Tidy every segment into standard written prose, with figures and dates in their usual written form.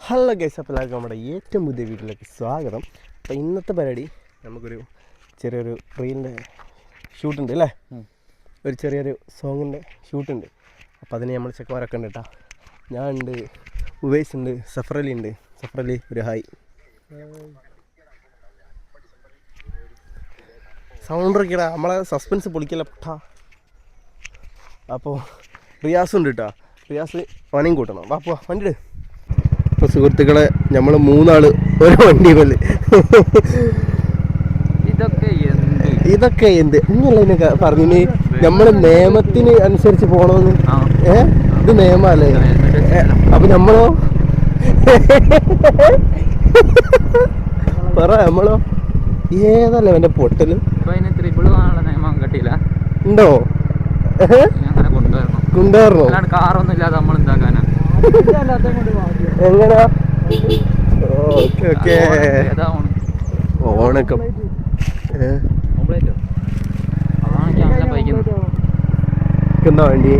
Hello guys, അപ്പോൾ എല്ലാവർക്കും നമ്മുടെ ഏറ്റവും പുതിയ വീട്ടിലേക്ക് സ്വാഗതം. അപ്പോൾ ഇന്നത്തെ പരിപാടി നമുക്കൊരു ചെറിയൊരു റീലിൻ്റെ ഷൂട്ടുണ്ട് അല്ലേ, ഒരു ചെറിയൊരു സോങ്ങിൻ്റെ ഷൂട്ടുണ്ട്. അപ്പോൾ അതിന് നമ്മൾ ചെക്കന്മാരൊക്കെ ഉണ്ട് കേട്ടോ. ഞാൻ ഉണ്ട്, ഉവൈസ് ഉണ്ട്, സഫറലി ഉണ്ട്. സഫറലി ഒരു ഹായ്. സൗണ്ട് ഇറക്കിടാ, നമ്മളെ സസ്പെൻസ് പൊളിക്കല പെട്ടാ. അപ്പോൾ റിയാസ് ഉണ്ട് കേട്ടോ. റിയാസ് പണിയും കൂട്ടണം. വാ പോവാ, വണ്ടി. അപ്പോൾ സുഹൃത്തുക്കളെ, നമ്മൾ മൂന്നാൾ ഒരു വണ്ടി പോലെ. ഇതൊക്കെ എന്ത് ഇങ്ങനല്ല ഇതിനൊക്കെ പറഞ്ഞു, നമ്മൾ നിയമത്തിന് അനുസരിച്ച് പോകണമെന്ന്. ഇത് നിയമല്ലേ? അപ്പൊ നമ്മളോ പറ, നമ്മളോ ഏതല്ല എന്റെ പൊട്ടല് ഉണ്ടോ? കൊണ്ടുവരണോ? കാറൊന്നും ഇല്ലാതെ നമ്മൾ എന്താക്കാനാ? എങ്ങനാ? ഓക്കെ ഓക്കെ, ഓണക്കം എന്താ വേണ്ടി?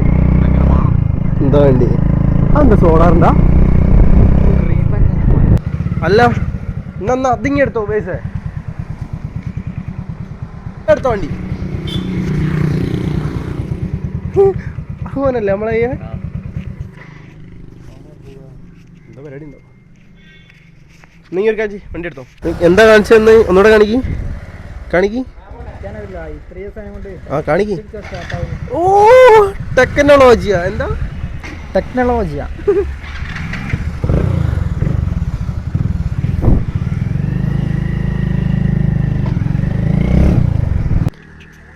എന്താ വേണ്ടി? അതെന്താ സോളാറുണ്ടാ? അല്ല എന്നാ അതിങ്ങി എടുത്തോ, പൈസ എടുത്തോ വണ്ടി. അങ്ങനല്ലേ നമ്മളെ എന്താ പരിപാടി ഉണ്ടോ? നീ ഒരു കാഞ്ചി വണ്ടി എടുത്തോ. എന്താ കാണിച്ചതെന്ന് ഒന്നുകൂടെ കാണിക്ക്. ആ കാണിക്ക്. ഓ ടെക്നോളജിയാ? എന്താ ടെക്നോളജിയാ?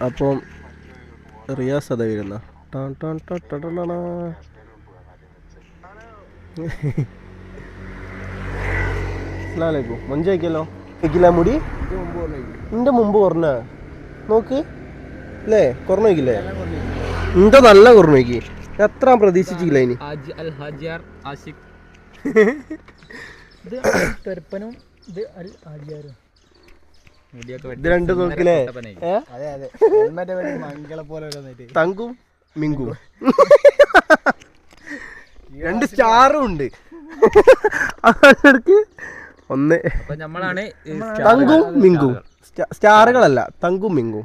അപ്പം റിയാസ് അതാ വരുന്ന. അസ്സലാമലൈക്കും. മഞ്ച് വയ്ക്കല്ലോ. വയ്ക്കില്ല മുടി എൻ്റെ മുമ്പ് കുറഞ്ഞ നോക്ക് അല്ലേ? കുറഞ്ഞ വയ്ക്കില്ലേ? എൻ്റെ നല്ല കുറഞ്ഞ വയ്ക്കി. എത്ര പ്രതീക്ഷിച്ചില്ല ഇനി. ഇത് രണ്ട് നോക്കില്ലേ? തങ്കും മിങ്കും രണ്ട് സ്റ്റാറും ഉണ്ട്. ഒന്ന് തങ്കും മിങ്കും. സ്റ്റാറുകളല്ല, തങ്കും മിങ്കും.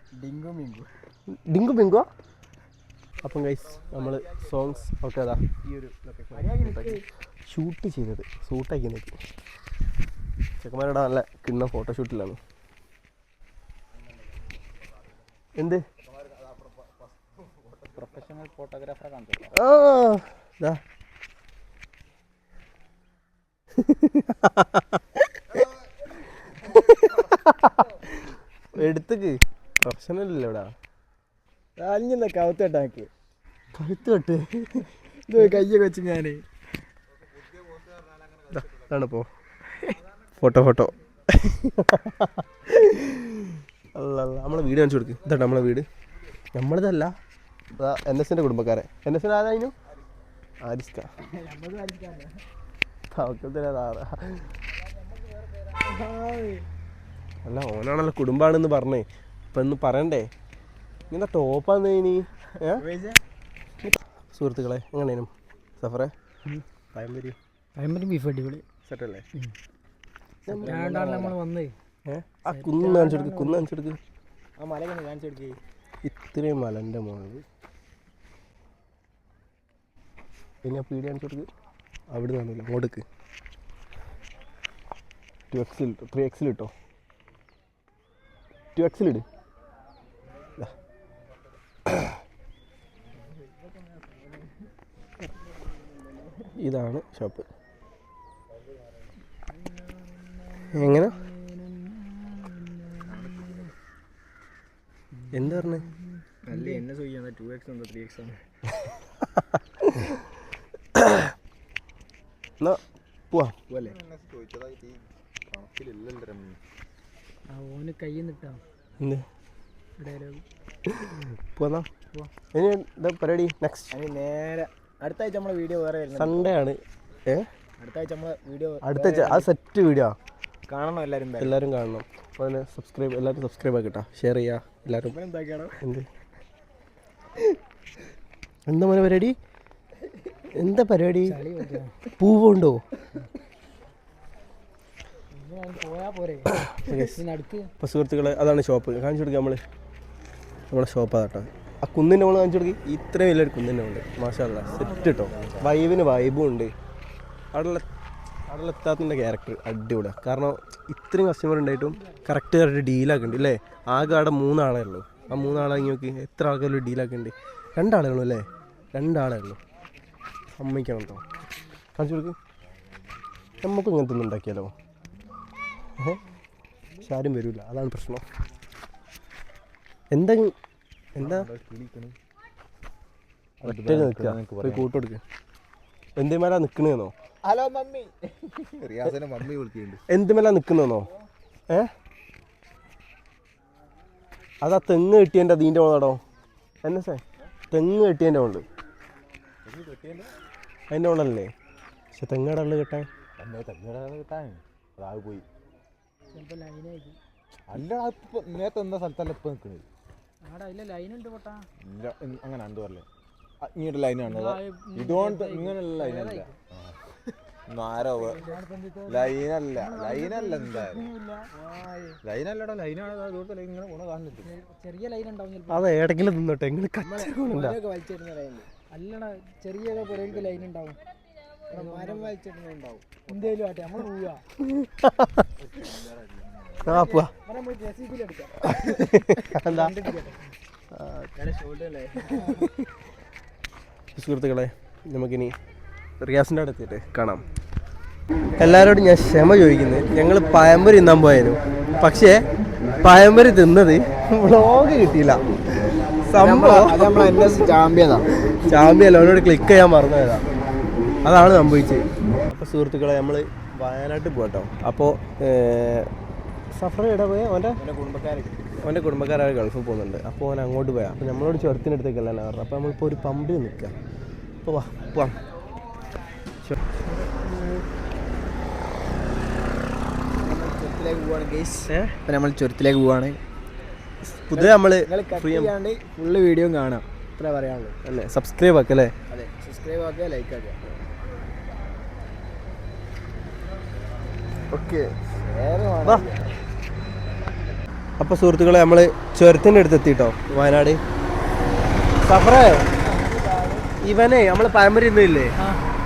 ഡിങ്കു മിങ്കുവാ. അപ്പം ഗൈസ്, നമ്മൾ സോങ്സ് ഒക്കെ അതാ ഈ ഒരു ഷൂട്ട് ചെയ്തത്, ഷൂട്ടാക്കി നോക്കി. ചെക്കന്മാരുടെ നല്ല കിണ്ണ ഫോട്ടോഷൂട്ടിലാണ്. എന്ത് പ്രൊഫഷണൽ ഫോട്ടോഗ്രാഫറെ കാണിച്ചു? എടുത്തേക്ക്, പ്രൊഫഷണൽ അല്ലേ ഇവിടെ. അഞ്ഞ കവുത്ത് കെട്ടാക്ക്, കഴുത്ത് കെട്ട് കയ്യൊക്കെ വെച്ച് ഞാന് ഇതാണിപ്പോ ഫോട്ടോ. അല്ല നമ്മളെ വീട് കാണിച്ചു കൊടുക്ക്. ഇതാ നമ്മളെ വീട്. നമ്മളിതല്ല, NSന്റെ കുടുംബക്കാരെ. NSന് ആരായിരുന്നു? ആരിസ്ക. അല്ല, ഓനാണല്ലോ കുടുംബാണെന്ന് പറഞ്ഞേ. ഇപ്പം ഒന്ന് പറയണ്ടേ? ഇങ്ങനെ ടോപ്പാന്ന് ഇനി. സുഹൃത്തുക്കളെ, എങ്ങനെയും സഫറെ പഴംപൊരി ബീഫ് അടിപൊളി സെറ്റല്ലേ? ആ കുന്ന് കാണിച്ചെടുക്ക്, കുന്ന് കാണിച്ചെടുക്ക്. ആ മല കാണിച്ചെടുക്ക്. ഇത്രയും മലൻ്റെ മുകളിൽ പിന്നെ പീടി കാണിച്ചെടുക്ക്. അവിടെ നിന്നില്ല, അങ്ങോട്ടേക്ക് 2X 3X ഇട്ടോ. 2X ഇട്. ഇതാണ് ഷോപ്പ്. എങ്ങനെ? എന്താ പറഞ്ഞേ? എന്നാ പോവാ. പരിപാടി നെക്സ്റ്റ് നേരെ അടുത്ത ആഴ്ച നമ്മളെ വീഡിയോ വേറെ സൺഡേ ആണ്. അടുത്ത ആഴ്ച നമ്മളെ വീഡിയോ, അടുത്ത ആഴ്ച അത് സെറ്റ് വീഡിയോ കാണണം. എല്ലാവരും കാണണം. അപ്പോൾ അതിന് എല്ലാവരും സബ്സ്ക്രൈബ് ആക്കിട്ടാ, ഷെയർ ചെയ്യുക എല്ലാവരും. എന്ത് എന്താ മോനെ പരിപാടി? എന്താ പരിപാടി? പൂവുണ്ടോ? അപ്പോൾ സുഹൃത്തുക്കളെ അതാണ് ഷോപ്പ് കാണിച്ചു കൊടുക്കുക നമ്മളെ ഷോപ്പ് അതാട്ടോ ആ കുന്നിൻ്റെ മുകളിൽ കാണിച്ചു കൊടുക്കുക ഇത്രയും വലിയൊരു കുന്നിൻ്റെ മുകളിൽ മാഷാല്ല സെറ്റ് കേട്ടോ വൈബിന് വൈബും ഉണ്ട് അവിടെ എത്താത്തതിൻ്റെ ക്യാരക്ടർ അടിപൊളിയാണ് കാരണം ഇത്രയും കസ്റ്റമർ ഉണ്ടായിട്ടും കറക്റ്റ് ഡീലാക്കുന്നുണ്ട് അല്ലേ ആകെ അവിടെ 3 ആളേ ഉള്ളൂ ആ 3 ആളാക്കി നോക്കി എത്ര ആൾക്കാരും ഡീലാക്കുന്നുണ്ട് 2 ആളേ ഉള്ളൂ അല്ലേ 2 ആളേ ഉള്ളൂ സമ്മതിക്കണം കേട്ടോ കാണിച്ചു കൊടുക്ക് നമുക്ക് ഇങ്ങനത്തെ ഒന്നും ഉണ്ടാക്കിയാലോ പക്ഷെ ആരും വരില്ല അതാണ് പ്രശ്നം എന്താ ഒറ്റ നിൽക്കുക കൂട്ടുകൊടുക്കുക എന്തുമേലാ നിൽക്കണെന്നോ ഹലോ മമ്മി റിയാസിനെ മമ്മി വിളിക്കുന്നുണ്ട് എന്തുമേലാ നിൽക്കുന്നോ അതാ തെങ്ങ് കെട്ടിയതിൻ്റെ അതിൻ്റെ മോളാടോ എന്നെ സേ തെങ്ങ് കെട്ടിയതിൻ്റെ മോള് അതിൻ്റെ മോളല്ലേ പക്ഷെ തെങ്ങയുടെ ഉള്ളിൽ കെട്ടാൻ കിട്ടാൻ അതാവ് പോയി അല്ല നേരത്തെ എന്താ സ്ഥലത്തല്ല ഇപ്പൊ നിൽക്കുന്നത് ഇല്ല അങ്ങനെ എന്ത് പറയല്ലേ ഇങ്ങോട്ട് ലൈനാണ് ഇതുകൊണ്ട് ഇങ്ങനെയുള്ള ലൈനല്ല ആരോ ലൈനല്ല എന്തായാലും ലൈനല്ലടാ ലൈനാണ് അതുകൊണ്ട് ഇങ്ങനെ പോണ കാണുന്നില്ല ചെറിയ ലൈൻ ഉണ്ടാവും അതെ ഏടെങ്കിലും നിന്നോട്ടെ എങ്ങനെ അല്ലടാ ചെറിയ പുറകെ ലൈൻ ഉണ്ടാവും മരം വലിച്ചിട്ടുണ്ടാവും എന്തേലും ആട്ടെ നമ്മൾ പോവാ എന്താ സുഹൃത്തുക്കളെ നമുക്കിനി റിയാസിൻ്റെ അടുത്ത് എത്തിയിട്ട് കാണാം എല്ലാവരോടും ഞാൻ ക്ഷമ ചോദിക്കുന്നത് ഞങ്ങൾ പഴംപൊരി തിന്നാൻ പോയായിരുന്നു പക്ഷേ പഴംപൊരി തിന്നത് വ്ളോഗ് കിട്ടിയില്ല സംഭവം ചാമ്പ്യല്ല അവനോട് ക്ലിക്ക് ചെയ്യാൻ മറന്നുപോയതാ അതാണ് സംഭവിച്ചത് അപ്പോൾ സുഹൃത്തുക്കളെ നമ്മൾ വയനാട്ടിൽ പോകട്ടോ അപ്പോൾ സഫർ എവിടെ പോയാൽ അവൻ്റെ കുടുംബക്കാരായ ഗൾഫിൽ പോകുന്നുണ്ട് അപ്പോൾ അവൻ അങ്ങോട്ട് പോയാൽ അപ്പോൾ നമ്മളോട് ചെറുത്തിനടുത്തേക്കല്ല പറഞ്ഞു അപ്പോൾ നമ്മളിപ്പോൾ ഒരു പമ്പിൽ നിൽക്കുക അപ്പോൾ വാ പോവാം നമ്മൾ ചുരത്തിലേക്ക് പോവാണ് പുതിയ നമ്മൾ ഫുള്ള് വീഡിയോ കാണാം ഇത്ര പറയാനുള്ളൂ അല്ലേ സബ്സ്ക്രൈബ് ആക്കല്ലേ അതെ സബ്സ്ക്രൈബ് ആക്കുക ലൈക്ക് ആക്കുക ഓക്കെ അപ്പോൾ സുഹൃത്തുക്കളെ നമ്മൾ ചുരത്തിൻ്റെ അടുത്ത് എത്തിട്ടോ വയനാട് സഫറേ ഇവനെ നമ്മൾ പഴംപൊരി ഇന്നില്ലേ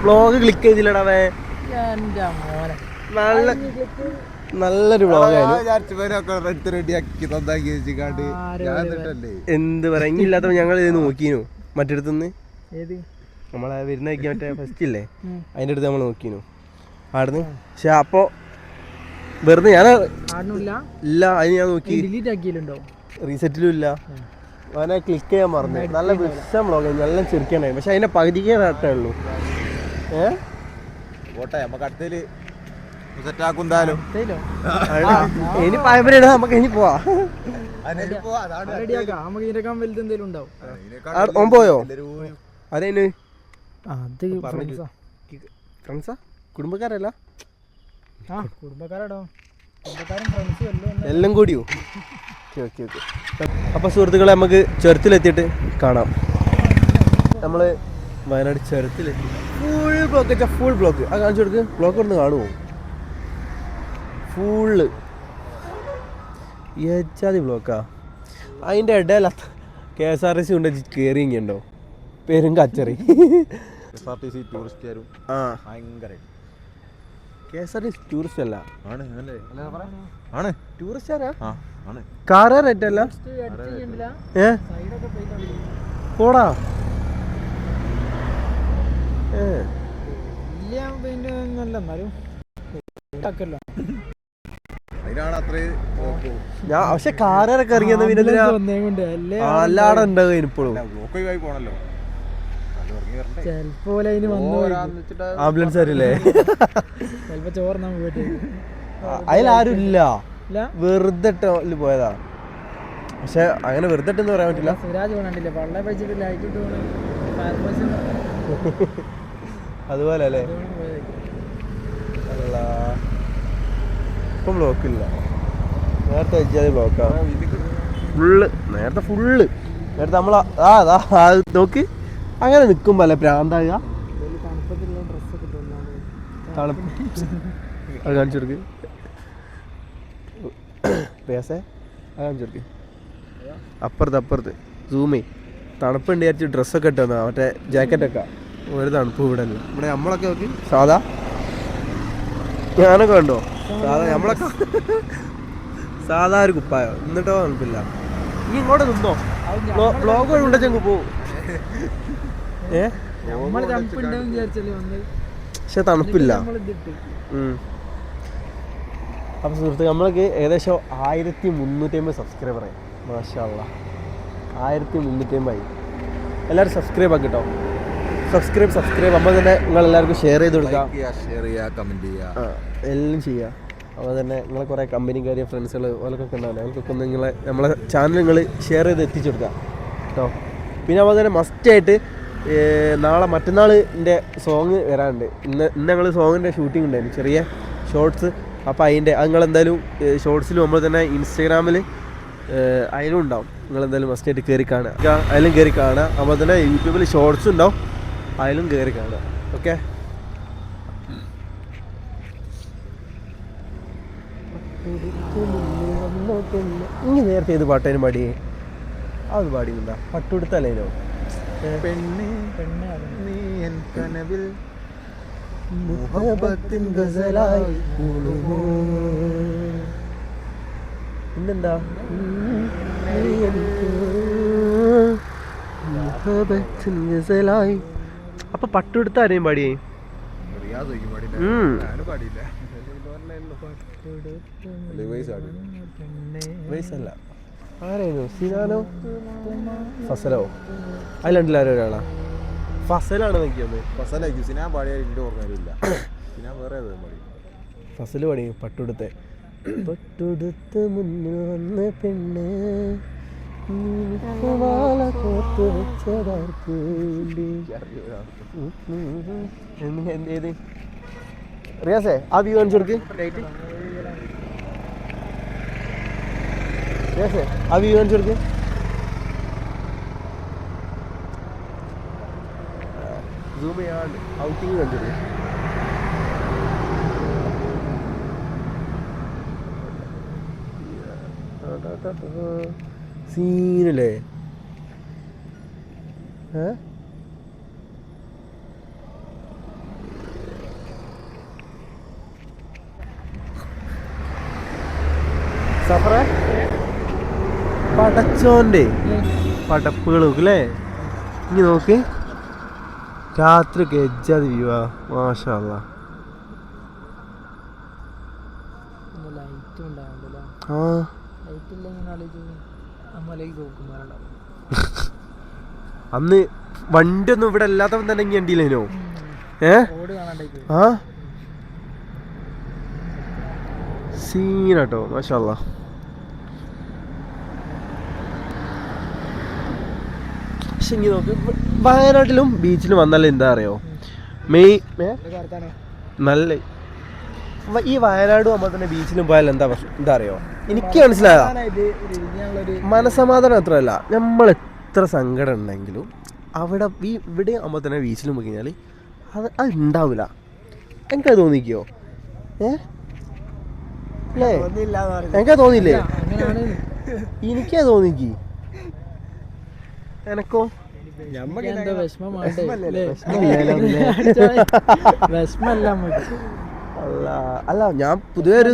വ്ളോഗ് ക്ലിക്ക് ചെയ്തില്ലടാ നല്ലൊരു വ്ളോഗായിരുന്നു എന്ത് പറയാ ഇല്ലാത്ത ഞങ്ങൾ ഇത് നോക്കീനു മറ്റടുത്തുനിന്ന് നമ്മളെ വരുന്ന മറ്റേ ഫസ്റ്റ് ഇല്ലേ അതിൻ്റെ അടുത്ത് നമ്മൾ നോക്കീനു ആടുന്ന് പക്ഷെ അപ്പോൾ വെറുതെ ഞാൻ ഇല്ല അതിന് ഞാൻ നോക്കി റീസെറ്റിലും ഇല്ല അവനെ ക്ലിക്ക് ചെയ്യാൻ മറന്നു നല്ല വിഷം വ്ളോഗ് നല്ല ചിരിക്കണേ പക്ഷെ അതിന്റെ പകുതിക്കേ നേട്ടേ ഉള്ളൂ ഇനി പഴംപൊരി ഇടാം നമുക്ക് ഇനി പോവാ ഓൻ പോയോ അതേന് ഫ്രണ്ട്സാ കുടുംബക്കാരല്ല എല്ലാം കൂടിയോ ഓക്കെ ഓക്കെ അപ്പോൾ സുഹൃത്തുക്കളെ നമുക്ക് ചുരത്തിലെത്തിയിട്ട് കാണാം നമ്മൾ വയനാട് ചുരത്തിലെത്തി ഫുൾ ബ്ലോക്ക് വെച്ചാൽ ഫുൾ ബ്ലോക്ക് ആ കാണിച്ചു കൊടുക്ക് ബ്ലോക്ക് ഒന്ന് കാണുമോ ഫുള്ള് ഏച്ചാതി ബ്ലോക്കാ അതിൻ്റെ ഇടയിൽ KSRTC കൊണ്ട് കയറിയുണ്ടോ പേരും കച്ചറി KSRTC ടൂറിസ്റ്റുകാരും ആ ഭയങ്കര KSRTC ടൂറിസ്റ്റ് അല്ല ആണ് ടൂറിസ്റ്റാരാ ആണ് കാറ് റേറ്റ് അല്ല പോടാ ഞാൻ പക്ഷെ കാറൊക്കെ ഇറങ്ങിയത് പിന്നെ എല്ലാടെ ഉണ്ടാവും ഇപ്പോഴും പോണല്ലോ ആംബുലൻസ് വരില്ലേ ചിലപ്പോ ചോറിനാൻ പോയിട്ട് അതിലാരും ഇല്ല വെറുതെ പോയതാ പക്ഷെ അങ്ങനെ വെറുതെ എന്ന് പറയാൻ പറ്റില്ല സുരാജ് പോകണ്ടില്ല പള്ളെ പഴിച്ചിട്ട് ലൈറ്റ് ഇട്ട് അതുപോലെ അല്ലേ അല്ല ഇപ്പം ബ്ലോക്കില്ല നേരത്തെ വെച്ചാൽ ബ്ലോക്കാ ഫുള്ള് നേരത്തെ നമ്മൾ അതാ നോക്ക് അങ്ങനെ നിൽക്കുമ്പോ അല്ലേ പ്രാന്താകുക അത് കാണിച്ചു കൊടുക്ക് റിയാസേ കാണിച്ചെടുക്ക്. അപ്പുറത്ത് സൂമേ തണുപ്പുണ്ട് വിചാരിച്ച് ഡ്രസ്സൊക്കെ ഇട്ടുവന്നാ മറ്റേ ജാക്കറ്റൊക്കെ. ഒരു തണുപ്പ് ഇവിടെ അല്ല. ഇവിടെ നമ്മളൊക്കെ നോക്കി സാധാ ഞാനൊക്കെ കണ്ടോ സാധാ നമ്മളൊക്കെ സാധാ ഒരു കുപ്പായോ എന്നിട്ടോ തണുപ്പില്ല. നീ ഇങ്ങോട്ട് നിന്നോ ബ്ലോഗ് വഴി ഉണ്ടെങ്കിൽ പോവും. പക്ഷെ തണുപ്പില്ല. അപ്പം സുഹൃത്തുക്കൾ നമ്മൾക്ക് ഏകദേശം 1350 സബ്സ്ക്രൈബറായി. മാഷാ അല്ലാഹ് 1350 എല്ലാവരും സബ്സ്ക്രൈബ് ആക്കി കേട്ടോ. സബ്സ്ക്രൈബ് അപ്പോൾ തന്നെ നിങ്ങളെല്ലാവർക്കും ഷെയർ ചെയ്ത് കൊടുക്കാം, ഷെയർ ചെയ്യുക, കമൻറ്റ് ചെയ്യുക, എല്ലാം ചെയ്യുക. അപ്പോൾ തന്നെ നിങ്ങളെ കുറേ കമ്പനിക്കാർ ഫ്രണ്ട്സുകൾ അവർക്കൊക്കെ ഉണ്ടാവില്ല, അവർക്കൊക്കെ ഒന്ന് നമ്മളെ ചാനൽ നിങ്ങൾ ഷെയർ ചെയ്ത് എത്തിച്ചു കൊടുക്കുക കേട്ടോ. പിന്നെ അപ്പോൾ തന്നെ മസ്റ്റായിട്ട് നാളെ മറ്റന്നാളിൻ്റെ സോങ് വരാനുണ്ട്. ഇന്ന് ഞങ്ങൾ സോങ്ങിൻ്റെ ഷൂട്ടിംഗ് ഉണ്ടായിരുന്നു, ചെറിയ ഷോർട്സ്. അപ്പോൾ അത് നിങ്ങളെന്തായാലും ഷോർട്സിലും നമ്മൾ തന്നെ ഇൻസ്റ്റാഗ്രാമിൽ അതിലും ഉണ്ടാവും. നിങ്ങളെന്തായാലും മസ്റ്റായിട്ട് കയറി കാണുക, അതിലും കയറി കാണുക. അപ്പോൾ തന്നെ യൂട്യൂബിൽ ഷോർട്സ് ഉണ്ടാവും, അതിലും കയറി കാണുക. ഓക്കെ, ഇനി നേരത്തെ ഏത് പാട്ടേനും പാടിയേ? അത് പാടിയുണ്ടാ പട്ടുകൊടുത്തല്ലേനോ? പെണ്ണേ നീ എൻ കനവിൽ പിന്നെന്താ അപ്പൊ പട്ടുകൊടുത്ത ആരെയും പാടിയേ? വയസ്സല്ല ആരായിരുന്നു? സിനാനോ ഫസലോ? അതിലുണ്ടല്ലോ ഒരാളാ ഫസലാണ് നോക്കിയത്. ഫസലായിരിക്കും പാടിയ എൻ്റെ ഓർമ്മയില്ല. വേറെ ഫസല് പാടി പട്ടുകൊടുത്തെ. പട്ടുടുത്ത് മുന്നിൽ വന്ന പെണ്ണ് ഏത് റിയാസേ ആ വ്യൂ കാണിച്ചു കൊടുക്ക്. റിയാസേ ആ വ്യൂ കാണിച്ചു കൊടുക്ക്. സൂം ചെയ്യാണ്ട് ഔട്ടിങ് കാണിച്ചു കൊടുക്ക്. സീനല്ലേ? സഫറേ പടച്ചോന്റെ പടപ്പുകൾ നോക്കല്ലേ? ഇനി നോക്ക്, രാത്രി ഗജ്ജാതി വ്യൂവാ. മാഷാ അല്ലാഹ്. ആ അന്ന് വണ്ടി ഒന്നും ഇവിടെ അല്ലാത്തവൻ തന്നെ ഇനി കണ്ടില്ലേനോ? ആ സീനാട്ടോ മാഷാ അല്ലാഹ്. പക്ഷെ ഇങ്ങനെ നോക്ക്, വയനാട്ടിലും ബീച്ചിലും വന്നാലും എന്താ അറിയോ നല്ല ഈ വയനാട് ആകുമ്പോൾ തന്നെ ബീച്ചിലും പോയാൽ എന്താ അറിയോ? എനിക്ക് മനസ്സിലായതാ, മനസമാധാനം അത്രയല്ല. നമ്മൾ എത്ര സങ്കടം ഉണ്ടെങ്കിലും അവിടെ ഇവിടെ ആകുമ്പോൾ തന്നെ ബീച്ചിലും പോയി കഴിഞ്ഞാൽ അത് ഉണ്ടാവില്ല. എനിക്കത് തോന്നിക്കോ? അല്ലേ? എനിക്കത് തോന്നിയില്ലേ? എനിക്കത് തോന്നിക്ക്. എനക്കോ അല്ല ഞാൻ പൊതുവെ ഒരു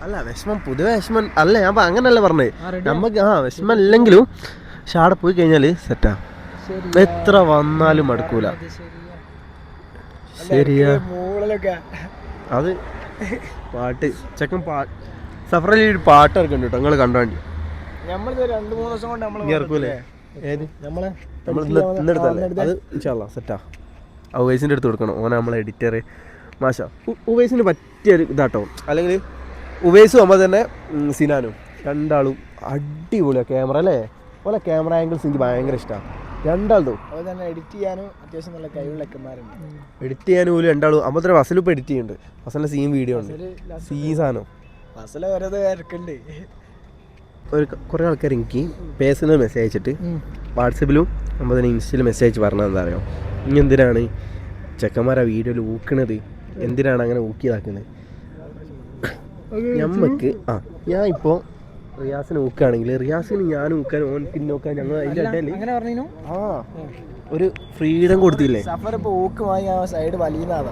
അല്ല വിഷമം പൊതുവെ വിഷമം അല്ല, ഞാൻ അങ്ങനല്ല പറഞ്ഞേ. നമുക്ക് വിഷമം ഇല്ലെങ്കിലും പക്ഷെ അവിടെ പോയി കഴിഞ്ഞാൽ സെറ്റാ, എത്ര വന്നാലും മടുക്കൂല. ശരിയാ, അത് പാട്ട് ചെക്കൻ സഫറിൽ ഒരു പാട്ട് ഇറക്കുന്നുണ്ട് കേട്ടോ, നിങ്ങൾ കണ്ടോണ്ടി. ഇറക്കൂലേ? ഏത് ഇന്നെടുത്തല്ലേ? അത് ഇൻഷാല്ലാ സെറ്റാ. ഉവൈസിൻ്റെ അടുത്ത് കൊടുക്കണം, ഓനെ നമ്മളെ എഡിറ്റർ മാഷാ. ഉവൈസിന് പറ്റിയൊരു ഇതാട്ടോ. അല്ലെങ്കിൽ ഉവൈസ് ആകുമ്പോൾ തന്നെ സിനാനും രണ്ടാളും അടിപൊളിയാണ്. ക്യാമറ അല്ലേ? പോലെ ക്യാമറ ആംഗിൾസ് എനിക്ക് ഭയങ്കര ഇഷ്ടമാണ് രണ്ടാളും. എഡിറ്റ് ചെയ്യാനും അത്യാവശ്യം നല്ല കഴിവുള്ളക്കന്മാരുണ്ട്. എഡിറ്റ് ചെയ്യാനും പോലും രണ്ടാളും. അപ്പോൾ തന്നെ ഫസലും ഇപ്പോൾ എഡിറ്റ് ചെയ്യുന്നുണ്ട്. ഫസലിൻ്റെ സീൻ വീഡിയോ ഉണ്ട്, സീസാനോ ഫസല ഓരോ ഇറക്കുന്നുണ്ട്. കുറേ ആൾക്കാർ എനിക്ക് പേഴ്സണൽ മെസ്സേജ് അയച്ചിട്ട് വാട്സപ്പിലും നമ്മൾ തന്നെ ഇൻസ്റ്റയിൽ മെസ്സേജ് അയച്ച് പറഞ്ഞാൽ എന്താ അറിയോ, ഇനി എന്തിനാണ് ചെക്കന്മാരെ വീഡിയോയിൽ ഊക്കണത്? എന്തിനാണ് അങ്ങനെ ഊക്കിയതാക്കുന്നത്? ഞമ്മക്ക് ഞാൻ ഇപ്പോൾ റിയാസിനെ ഊക്കുകയാണെങ്കിൽ റിയാസിന് ഞാൻ ഊക്കാൻ ഓൻ പിന്നെ ഊക്കാൻ ഞങ്ങൾ അതിൻ്റെ ഇടയിൽ അങ്ങനെ പറഞ്ഞു ഒരു ഫ്രീഡം കൊടുത്തില്ലേ? സഫർ ഇപ്പോൾ ഊക്ക് വാങ്ങി ആ സൈഡ് വലിയുന്നതാണ്.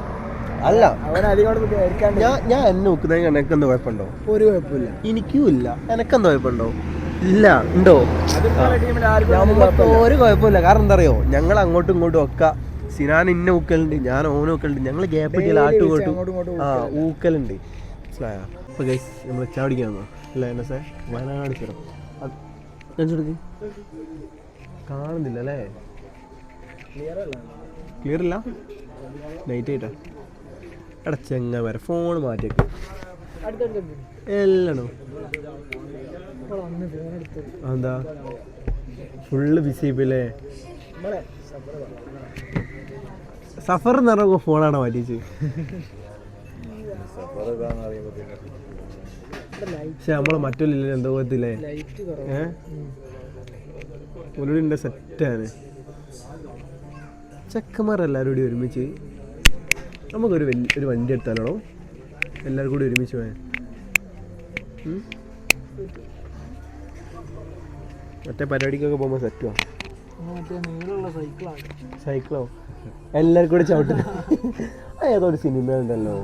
അല്ല അവൻ അതിനോട് കേൾക്കാണ്ട് ഞാൻ എന്നെ ഊക്കുന്നതിന് എനിക്ക് എന്താ കുഴപ്പമുണ്ടോ? ഒരു കുഴപ്പമില്ല. എനിക്കും ഇല്ല. എനക്കെന്താ കുഴപ്പമുണ്ടോ? ഇല്ല. ഉണ്ടോ? നമുക്ക് നമുക്ക് ഒരു കുഴപ്പമില്ല. കാരണം എന്താ അറിയോ, ഞങ്ങൾ അങ്ങോട്ടും ഇങ്ങോട്ടും ഒക്കെ സിനാൻ ഇന്ന ഊക്കലുണ്ട്, ഞാൻ ഓനും ഊക്കലുണ്ട്, ഞങ്ങൾ ഗ്യാപ്പ് ഇട്ടില്ല ആട്ടും ഇങ്ങോട്ടും ഊക്കലുണ്ട്. മനസ്സിലായോ? അപ്പോൾ ഗൈസ് നമ്മൾ ചായ കുടിക്കാൻ വന്നോ? അല്ല എന്നെ സാർ വയനാട് ചുരം നെഞ്ചെടുക്ക് കാണുന്നില്ല അല്ലേ? ക്ലിയർ ഇല്ല? നൈറ്റ് ആയിട്ടാ? എടാ ചെങ്ങ വരെ ഫോൺ മാറ്റിയേക്ക് എല്ലണോ? എന്താ ഫുള്ള് ബിസി ഇപ്പല്ലേ? സഫർ എന്ന് പറഞ്ഞ ഫോണാണോ മാറ്റിച്ച്? പക്ഷെ നമ്മളെ മറ്റൊല്ലില്ല എന്തോ പോകത്തില്ലേ? ഒന്നുകൂടി സെറ്റാണ്. ചെക്കന്മാരെല്ലാവരും കൂടി ഒരുമിച്ച് നമുക്കൊരു ഒരു വണ്ടി എടുത്താലോ? എല്ലാവരും കൂടി ഒരുമിച്ച് പോയാൽ മറ്റേ പരിപാടിക്കൊക്കെ പോകുമ്പോൾ സെറ്റുവാ. സൈക്കിളോ എല്ലാവരും കൂടി ചവിട്ടും. ഏതോ ഒരു സിനിമ ഉണ്ടല്ലോ.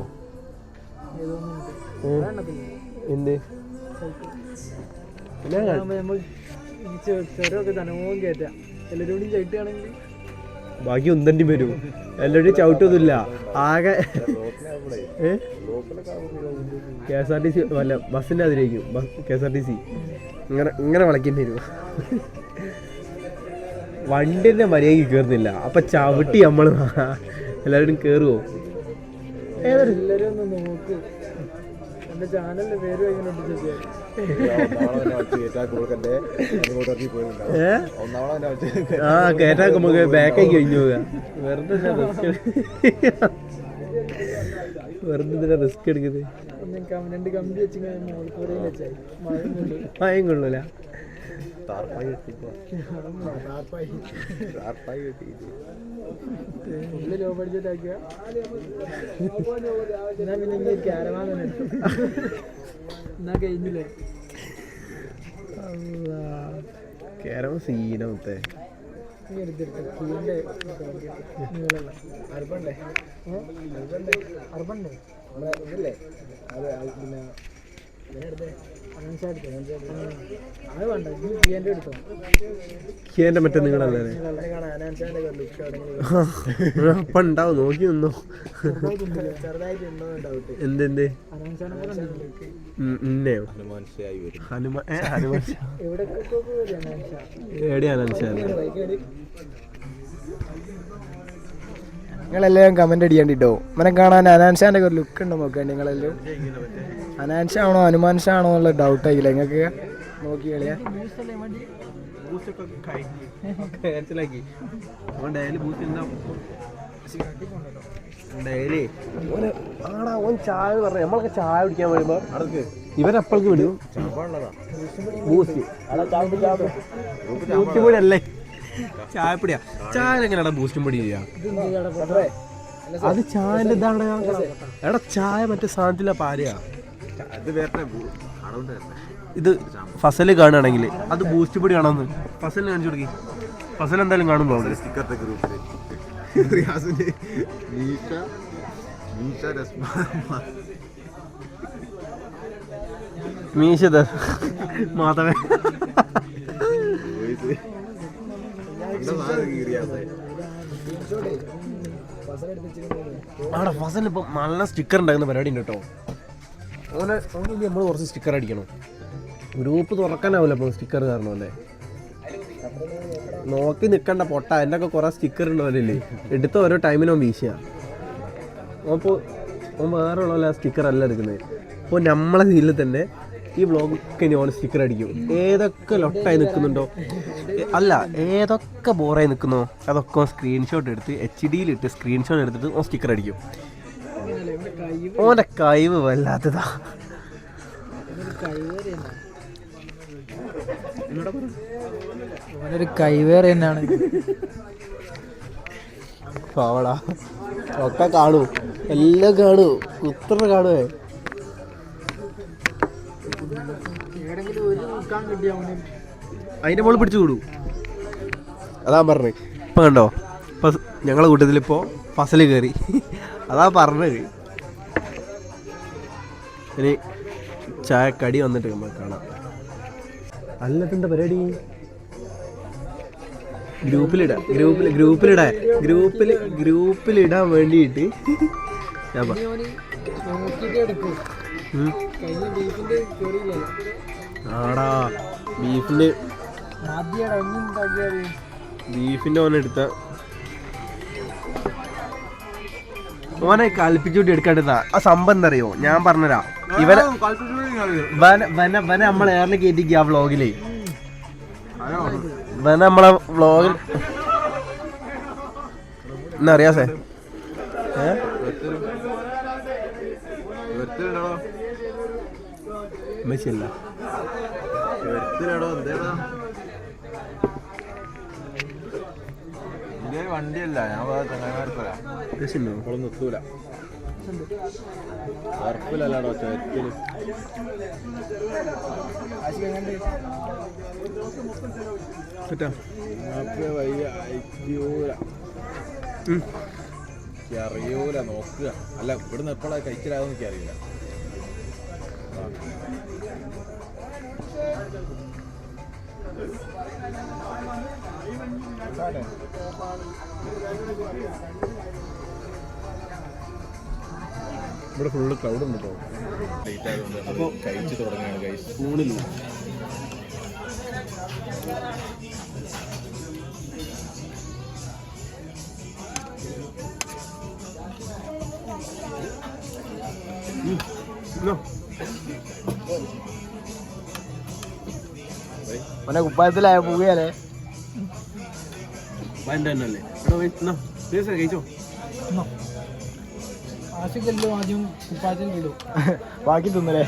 എന്ത് ബാക്കി ഒന്നണ്ടി വരും. എല്ലാവരും ചവിട്ടൊന്നുമില്ല. ആകെ KSRTC അല്ല ബസ്സിൻ്റെ അതിലേക്കും KSRTC ഇങ്ങനെ വളയ്ക്കേണ്ടി വരും. വണ്ടി തന്നെ മര്യാദയ്ക്ക് കയറുന്നില്ല. അപ്പൊ ചവിട്ടി നമ്മൾ എല്ലാവരും കയറുമോ? എല്ലാവരും ഒന്ന് നോക്ക്. എൻ്റെ ചാനലിൻ്റെ പേര് കേട്ടാ നമുക്ക് ബാക്കായി കഴിഞ്ഞു പോവുക. വെറുതെ റിസ്ക് എടുക്കുന്നത്. മയം കൊള്ളൂല. കേരളം സീനത്തെ മറ്റേ നിങ്ങളല്ലേ അപ്പൊ ഉണ്ടാവും. നോക്കി നിന്നോ. എന്തെന്ത് ഇന്നെയോ? എവിടെയാണ് അനൻഷാൻ? നിങ്ങളെല്ലാം കമന്റ് അടിയാണ്ടിട്ടോ. മനെ കാണാൻ അനാൻഷാന്റെ ഒരു ലുക്ക് ഉണ്ടോ നോക്കണ്ട. നിങ്ങളെല്ലാം അനാൻഷ ആണോ ഹനുമാൻഷ ആണോ എന്നുള്ള ഡൗട്ട് ആയില്ല നിങ്ങൾക്ക്. നോക്കി കളിയാ ചായ പറഞ്ഞ നമ്മളൊക്കെ ചായ കുടിക്കാൻ വരുമ്പോ ഇവരെപ്പോഴേക്ക് വിടും ബൂസ്റ്റ് പൊടി അല്ലേ? ചായപ്പൊടിയാ. ചായ എങ്ങനെയാടാ ബൂസ്റ്റും പൊടി ചെയ്യാ? അത് ചായന്റെ ഇതാണ്. എടാ ചായ മറ്റേ സാധനത്തിലാ പാരയാ. ഇത് ഫസല് കാണുകയാണെങ്കിൽ അത് ബൂസ്റ്റ് പൊടി കാണാന്ന് ഫസലിന് കാണിച്ചു കൊടുക്കി. ഫസൽ എന്തായാലും കാണുമ്പോ മീശ മാധവൻ ആടാ ഫസൽ ഇപ്പം നല്ല സ്റ്റിക്കർ ഉണ്ടാക്കുന്ന പരിപാടി ഉണ്ട് കേട്ടോ. ഓനെ നമ്മൾ കുറച്ച് സ്റ്റിക്കർ അടിക്കണം. ഗ്രൂപ്പ് തുറക്കാനാവില്ല അപ്പോൾ സ്റ്റിക്കർ കാരണം അല്ലേ? നോക്കി നിൽക്കണ്ട പൊട്ട. എൻ്റെ ഒക്കെ കുറേ സ്റ്റിക്കർ ഉണ്ടല്ലേ എടുത്ത ഓരോ ടൈമിനോ വീശിയ. അപ്പോൾ വേറെ ഉള്ള സ്റ്റിക്കർ അല്ല എടുക്കുന്നത്. അപ്പോൾ നമ്മളെ ഇതിൽ തന്നെ ഈ വ്ളോഗൊക്കെ ഇനി ഓരോ സ്റ്റിക്കർ അടിക്കും. ഏതൊക്കെ ലൊട്ടായി നിൽക്കുന്നുണ്ടോ അല്ല ഏതൊക്കെ ബോറായി നിൽക്കുന്നോ അതൊക്കെ സ്ക്രീൻഷോട്ട് എടുത്ത് HDയിലിട്ട് സ്ക്രീൻഷോട്ട് എടുത്തിട്ട് ഓൻ സ്റ്റിക്കർ അടിക്കും. ഓൻ്റെ കഴിവ് വല്ലാത്തതാ. ഒരു കൈവേറെ തന്നെയാണ്. പാവടാ ഒക്കെ കാണൂ, എല്ലാം കാണൂ, കുത്ര കാണുവേ. അതിൻ്റെ മുകളിൽ പിടിച്ചു കൂടു. അതാ പറഞ്ഞത്. ഇപ്പം കണ്ടോ, ഇപ്പം ഞങ്ങളെ കൂട്ടത്തിലിപ്പോൾ ഫസൽ കയറി. അതാ പറഞ്ഞത്. ഇനി ചായ കടി വന്നിട്ട് നമുക്ക് കാണാം. അല്ലതെന്താ പരിപാടി? ഗ്രൂപ്പിലിടാൻ വേണ്ടിയിട്ട് ഞാൻ ആടാ ബീഫിന്റെ ഓനെടുത്ത ഓനെ കൽപ്പിച്ചുകൂട്ടി എടുക്കാണ്ടിരുന്ന ആ സംഭവം എന്താ അറിയോ? ഞാൻ പറഞ്ഞുതരാ. ഇവനെ നമ്മളെ എയറിൽ കയറ്റിക്ക് ആ വ്ളോഗില്. ഇവനെ നമ്മളെ വ്ളോഗിൽ എന്നാ അറിയാസേ മെസ്സില്ല വണ്ടിയല്ല, ഞാൻ ചങ്ങായിമാർക്കല്ല നിർത്തൂല. ഉറപ്പില്ലല്ലോ ചേർത്തില്. അറിയൂല, നോക്കുക. അല്ല ഇവിടുന്ന് എപ്പോഴാ കഴിച്ചിലാകുന്ന എനിക്ക് അറിയില്ല. ഇവിടെ ഫുള്ള് ക്രൗഡ് ഉണ്ട്. ഇപ്പോൾ ലേറ്റ് ആയതുകൊണ്ട് അപ്പോൾ കഴിച്ച് തുടങ്ങുകയാണ് ഗൈസ്. സ്കൂളിൽ കുപ്പായത്തിലായ പോവുകയല്ലേ തന്നെയല്ലേ കഴിച്ചോ. ആദ്യം കുപ്പായത്തിൽ ഇടും, ബാക്കി തിന്നലേ.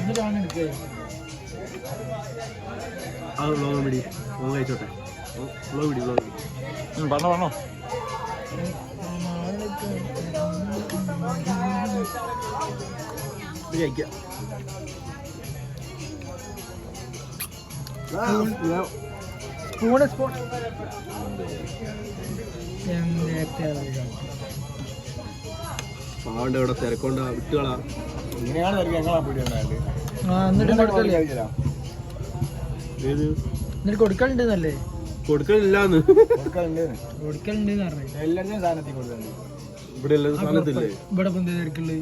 അത് വ്ളോഗ് പിടി, വ്ളോഗ് കഴിച്ചോട്ടെ. വ്ളോഗ് പിടി, വ്ളോഗ് പിടി. പറഞ്ഞോ. ഇത് കഴിക്കാം. പാവണ്ട ഇവിടെ തിരക്കൊണ്ട വിട്ടുകളാ. ഇങ്ങനെയാണ് ഞങ്ങളാ പീടി ഉണ്ടായത്. കൊടുക്കലുണ്ടെന്നല്ലേ? കൊടുക്കലില്ലാന്ന് കൊടുക്കലുണ്ട് എല്ലാവരുടെയും സാധനത്തിൽ കൊടുക്കലുണ്ട്. ഇവിടെ എല്ലാ സാധനത്തില്ലേ? ഇവിടെ തിരക്കുള്ളത്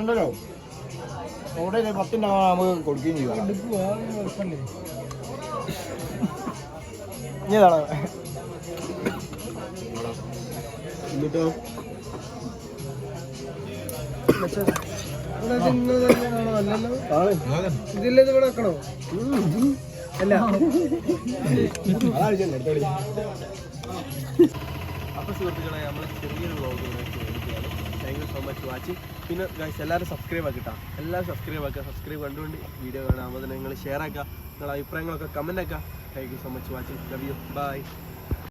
ഉണ്ടല്ലോ. അവിടെ 10 നമുക്ക് കൊടുക്കുകയും ചെയ്യാം. ഇതാണ് എന്നിട്ടോ ഇതില്ലത് ഇവിടെ വെക്കണോ? അല്ല അപ്പോൾ സുഹൃത്തുക്കളെ, നമ്മൾ ചെറിയൊരു vlog thank you so much watching. പിന്നെ ഗൈസ് എല്ലാവരും സബ്സ്ക്രൈബ് ആക്കിട്ടാ, എല്ലാവരും സബ്സ്ക്രൈബ് ആക്കുക. സബ്സ്ക്രൈബ് കണ്ടുകൊണ്ട് വീഡിയോ കാണാൻ. അതുപോലെ നിങ്ങൾ ഷെയർ ആക്കുക, നിങ്ങളുടെ അഭിപ്രായങ്ങളൊക്കെ കമൻ്റ് ആക്കുക. Thank you so much watching. Love you. By.